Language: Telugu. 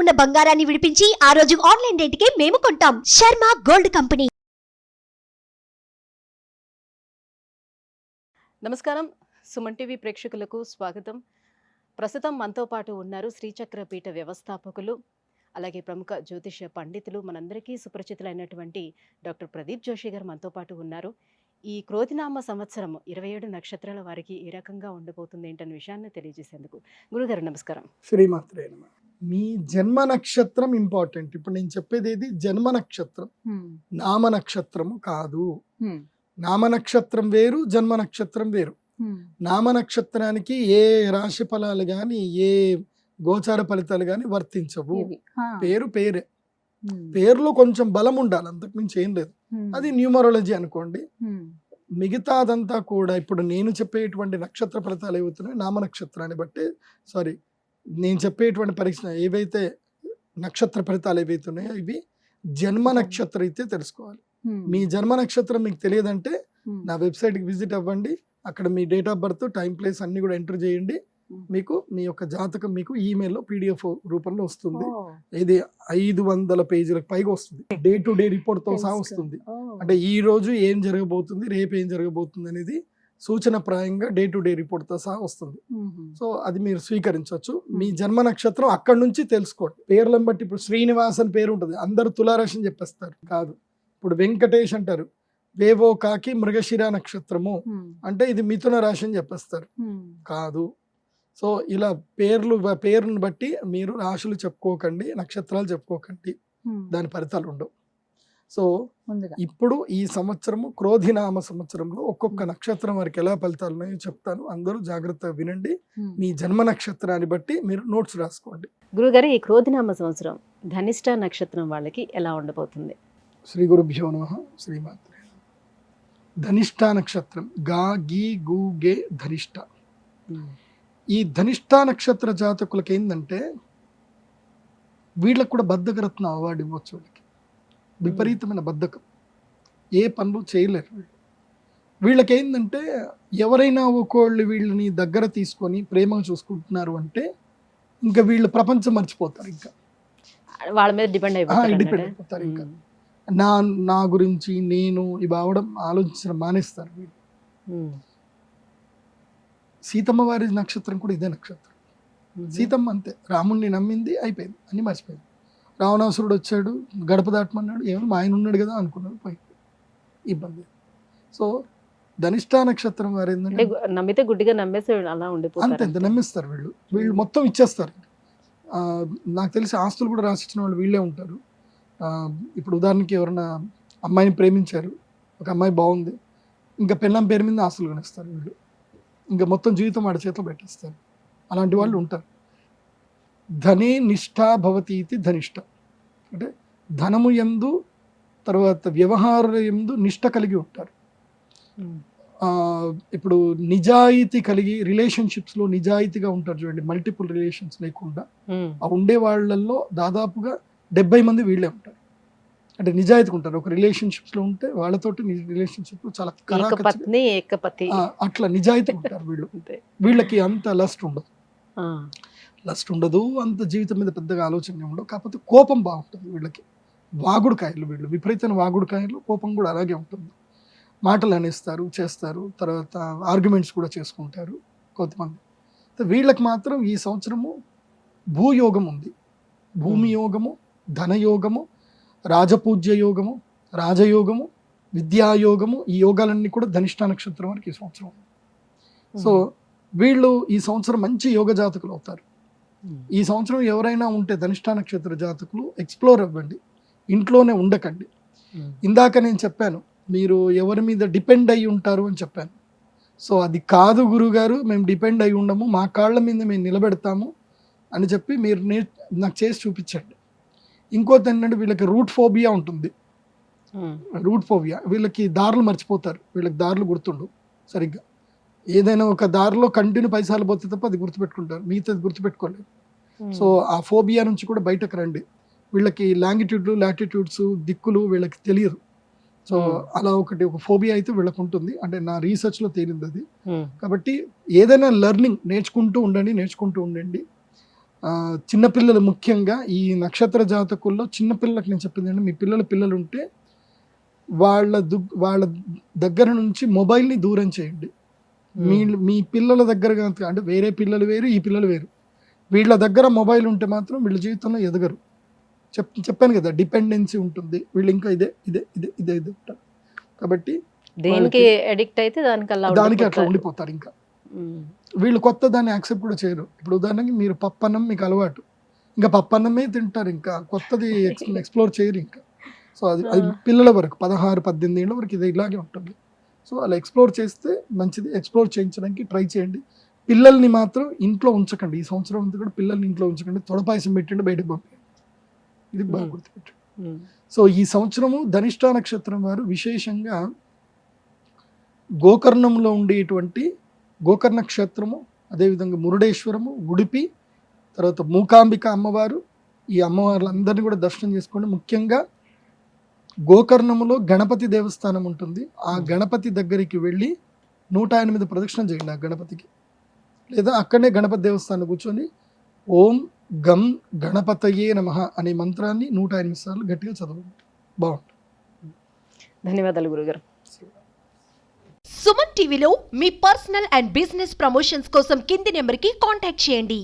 ఉన్న బంగారాన్ని విడిపించి ఆ రోజు ఆన్లైన్ రేటుకే మేము కొంటాం. Sharma gold company. నమస్కారం, సుమన్ టీవీ ప్రేక్షకులకు స్వాగతం. ప్రస్తుతం మనతో పాటు ఉన్నారు శ్రీచక్రపీఠ వ్యవస్థాపకులు, అలాగే ప్రముఖ జ్యోతిష్య పండితులు, మనందరికీ సుపరిచితులైనటువంటి డాక్టర్ ప్రదీప్ జోషి గారు మనతో పాటు ఉన్నారు. ఈ క్రోధినామ సంవత్సరం 27 నక్షత్రాల వారికి ఏ రకంగా ఉండబోతుంది ఏంటనే విషయాన్ని తెలియజేసేందుకు గురుగారు నమస్కారం. శ్రీమాత్రే నమః. మీ జన్మ నక్షత్రం ఇంపార్టెంట్. ఇప్పుడు నేను చెప్పేది ఏది జన్మ నక్షత్రం, నామ నక్షత్రము కాదు. నామ నక్షత్రం వేరు, జన్మ నక్షత్రం వేరు. నామ నక్షత్రానికి ఏ రాశి ఫలాలు కానీ ఏ గోచార ఫలితాలు కానీ వర్తించవు. పేరు పేరే, పేరులో కొంచెం బలం ఉండాలి, అంతకుమించి ఏం లేదు. అది న్యూమరాలజీ అనుకోండి. మిగతాదంతా కూడా ఇప్పుడు నేను చెప్పేటువంటి నక్షత్ర ఫలితాలు ఏవవుతున్నాయి నామ నక్షత్రాన్ని బట్టి, నేను చెప్పేటువంటి పరీక్ష ఏవైతే నక్షత్ర ఫలితాలు ఏవైతున్నాయో ఇవి జన్మ నక్షత్రం అయితే తెలుసుకోవాలి. మీ జన్మ నక్షత్రం మీకు తెలియదంటే నా వెబ్సైట్కి విజిట్ అవ్వండి. అక్కడ మీ date of birth, time, place అన్ని కూడా ఎంటర్ చేయండి. మీకు మీ యొక్క జాతకం మీకు ఈమెయిల్లో PDF రూపంలో వస్తుంది. ఇది 500 పేజీలకు పైగా వస్తుంది. డే టు డే రిపోర్ట్ తో సహా వస్తుంది. అంటే ఈ రోజు ఏం జరగబోతుంది, రేపు ఏం జరగబోతుంది అనేది సూచన ప్రాయంగా డే టు డే రిపోర్ట్ తో సహా వస్తుంది. సో అది మీరు స్వీకరించవచ్చు. మీ జన్మ నక్షత్రం అక్కడ నుంచి తెలుసుకోండి. పేర్లను బట్టి ఇప్పుడు శ్రీనివాస్ అని పేరు ఉంటుంది, అందరు తులారాశి అని చెప్పేస్తారు. కాదు. ఇప్పుడు వెంకటేష్ అంటారు, వేవో కాకి మృగశిర నక్షత్రము అంటే ఇది మిథున రాశి అని చెప్పేస్తారు. కాదు. సో ఇలా పేరును బట్టి మీరు రాశులు చెప్పుకోకండి, నక్షత్రాలు చెప్పుకోకండి, దాని ఫలితాలు ఉండవు. సో ఇప్పుడు ఈ సంవత్సరము క్రోధినామ సంవత్సరంలో ఒక్కొక్క నక్షత్రం వారికి ఎలా ఫలితాలు ఉన్నాయో చెప్తాను. అందరూ జాగ్రత్తగా వినండి. మీ జన్మ నక్షత్రాన్ని బట్టి మీరు నోట్స్ రాసుకోండి. గురుగారు, ఈ క్రోధినామ సంవత్సరం ధనిష్ట నక్షత్రం వాళ్ళకి ఎలా ఉండబోతుంది? శ్రీ గురుభ్యో నమః. శ్రీమాత్రే. ధనిష్ట నక్షత్రం గా గీ గు గే ధనిష్ట. ఈ ధనిష్ట నక్షత్ర జాతకులకి ఏంటంటే వీళ్ళకి కూడా బద్ధకరత్న అవార్డు ఇవ్వచ్చు. వీళ్ళకి విపరీతమైన బద్ధకం, ఏ పనులు చేయలేరు. వీళ్ళకి ఏంటంటే ఎవరైనా ఒకళ్ళు వీళ్ళని దగ్గర తీసుకొని ప్రేమగా చూసుకుంటున్నారు అంటే ఇంకా వీళ్ళు ప్రపంచం మర్చిపోతారు, ఇంకా వాళ్ళ మీద డిపెండ్ అయిపోతారు. ఇంకా నా గురించి నేను ఇవి అవడం ఆలోచించడం మానేస్తారు వీళ్ళు. సీతమ్మ వారి నక్షత్రం కూడా ఇదే నక్షత్రం. సీతమ్మ అంతే, రాముణ్ణి నమ్మింది, అయిపోయింది, అన్ని మర్చిపోయింది. రావణాసురుడు వచ్చాడు, గడప దాటమన్నాడు, ఏమో ఆయన ఉన్నాడు కదా అనుకున్నాడు, పోయి ఇబ్బంది. సో ధనిష్ట నక్షత్రం వారు ఏంటంటే నమ్మితే గుడ్డిగా నమ్మేసి అలా అంతే నమ్మిస్తారు. వీళ్ళు మొత్తం ఇచ్చేస్తారు. నాకు తెలిసి ఆస్తులు కూడా రాసిచ్చిన వాళ్ళు వీళ్ళే ఉంటారు. ఇప్పుడు ఉదాహరణకి ఎవరైనా అమ్మాయిని ప్రేమించారు, ఒక అమ్మాయి బాగుంది, ఇంకా పెళ్ళాం పేరు మీద ఆస్తులు కొనిస్తారు వీళ్ళు, ఇంకా మొత్తం జీవితం వాడి చేతిలో పెట్టేస్తారు. అలాంటి వాళ్ళు ఉంటారు. ధనే నిష్ఠా భవతి ఇది ధనిష్ట అంటే ధనము యందు, తర్వాత వ్యవహార యందు నిష్ఠ కలిగి ఉంటారు. ఇప్పుడు నిజాయితీ కలిగి రిలేషన్షిప్స్లో నిజాయితీగా ఉంటారు చూడండి, మల్టిపుల్ రిలేషన్స్ లేకుండా. ఆ ఉండే వాళ్ళల్లో దాదాపుగా 70 మంది వీళ్ళే ఉంటారు. అంటే నిజాయితీగా ఉంటారు. ఒక రిలేషన్షిప్స్ లో ఉంటే వాళ్ళతోటి రిలేషన్షిప్ చాలా అట్లా నిజాయితీగా ఉంటారు వీళ్ళు. వీళ్ళకి అంత లస్ట్ ఉండదు, అంత జీవితం మీద పెద్దగా ఆలోచన ఉండదు. కాకపోతే కోపం బాగుంటుంది వీళ్ళకి. వాగుడుకాయలు వీళ్ళు, విపరీతమైన వాగుడుకాయలు. కోపం కూడా అలాగే ఉంటుంది. మాటలు అనేస్తారు, చేస్తారు, తర్వాత ఆర్గ్యుమెంట్స్ కూడా చేసుకుంటారు కొంతమంది. వీళ్ళకి మాత్రం ఈ సంవత్సరము భూయోగం ఉంది. భూమి యోగము, ధనయోగము, రాజపూజ్య యోగము, రాజయోగము, విద్యాయోగము, ఈ యోగాలన్నీ కూడా ధనిష్ట నక్షత్రం వరకు ఈ సంవత్సరం. సో వీళ్ళు ఈ సంవత్సరం మంచి యోగ జాతకులు అవుతారు. ఈ సంవత్సరం ఎవరైనా ఉంటే ధనిష్ట నక్షత్ర జాతకులు ఎక్స్ప్లోర్ అవ్వండి, ఇంట్లోనే ఉండకండి. ఇందాక నేను చెప్పాను మీరు ఎవరి మీద డిపెండ్ అయి ఉంటారు అని చెప్పాను. సో అది కాదు గురుగారు, మేము డిపెండ్ అయి ఉండము, మా కాళ్ళ మీద మేము నిలబెడతాము అని చెప్పి మీరు నాకు చేసి చూపించండి. ఇంకోటి ఏంటంటే వీళ్ళకి రూట్ ఫోబియా ఉంటుంది. రూట్ ఫోబియా, వీళ్ళకి దారులు మర్చిపోతారు, వీళ్ళకి దారులు గుర్తుండవు సరిగ్గా. ఏదైనా ఒక దారిలో కంటిన్యూ పైసాలు పోతే తప్ప అది గుర్తుపెట్టుకుంటారు, మిగతాది గుర్తుపెట్టుకోలేదు. సో ఆ ఫోబియా నుంచి కూడా బయటకు రండి. వీళ్ళకి లాంగిట్యూడ్లు, లాటిట్యూడ్స్, దిక్కులు వీళ్ళకి తెలియదు. సో అలా ఒక ఫోబియా అయితే వీళ్ళకు ఉంటుంది. అంటే నా రీసెర్చ్లో తేలింది అది. కాబట్టి ఏదైనా లెర్నింగ్ నేర్చుకుంటూ ఉండండి. చిన్నపిల్లలు ముఖ్యంగా ఈ నక్షత్ర జాతకుల్లో చిన్నపిల్లలకు నేను చెప్పింది ఏంటంటే, మీ పిల్లలు ఉంటే వాళ్ళ దగ్గర నుంచి మొబైల్ని దూరం చేయండి. మీ పిల్లల దగ్గర కనుక, అంటే వేరే పిల్లలు వేరు, ఈ పిల్లలు వేరు, వీళ్ళ దగ్గర మొబైల్ ఉంటే మాత్రం వీళ్ళ జీవితంలో ఎదగరు. చెప్పాను కదా, డిపెండెన్సీ ఉంటుంది, వీళ్ళు ఇంకా ఇదే ఇదే ఇదే ఇదే ఇదే ఉంటారు. కాబట్టి దేనికి అడిక్ట్ అయితే దానికి అట్లా ఉండిపోతారు. ఇంకా వీళ్ళు కొత్త దాన్ని యాక్సెప్ట్ కూడా చేయరు. ఇప్పుడు ఉదాహరణకి మీరు పప్పన్నం మీకు అలవాటు, ఇంకా పప్పన్నమే తింటారు, ఇంకా కొత్తది ఎక్స్ప్లోర్ చేయరు ఇంకా. సో అది పిల్లల వరకు 16-18 ఏళ్ళ వరకు ఇది ఇలాగే ఉంటుంది. సో అలా ఎక్స్ప్లోర్ చేస్తే మంచిది. ఎక్స్ప్లోర్ చేయించడానికి ట్రై చేయండి. పిల్లల్ని మాత్రం ఇంట్లో ఉంచకండి. ఈ సంవత్సరం అంతా కూడా పిల్లల్ని ఇంట్లో ఉంచకండి. తొడపాయసం పెట్టండి, బయటకు పంపండి. ఇది బాగా గుర్తుపెట్టండి. సో ఈ సంవత్సరము ధనిష్ఠా నక్షత్రం వారు విశేషంగా గోకర్ణంలో ఉండేటువంటి గోకర్ణ క్షేత్రము, అదేవిధంగా మురుడేశ్వరము, ఉడిపి, తర్వాత మూకాంబిక అమ్మవారు, ఈ అమ్మవార్లందరినీ కూడా దర్శనం చేసుకోండి. ముఖ్యంగా గోకర్ణములో గణపతి దేవస్థానం ఉంటుంది. ఆ గణపతి దగ్గరికి వెళ్ళి 108 ప్రదక్షిణ చేయండి ఆ గణపతికి. లేదా అక్కడనే గణపతి దేవస్థానం కూర్చొని ఓం గం గణపతయే నమః అనే మంత్రాన్ని 108 సార్లు గట్టిగా చదవండి. బాగుంటుంది. ధన్యవాదాలు గురుగారు. సుమన్ టీవీలో మీ పర్సనల్ అండ్ బిజినెస్ ప్రమోషన్స్ కోసం కింది నెంబర్కి కాంటాక్ట్ చేయండి.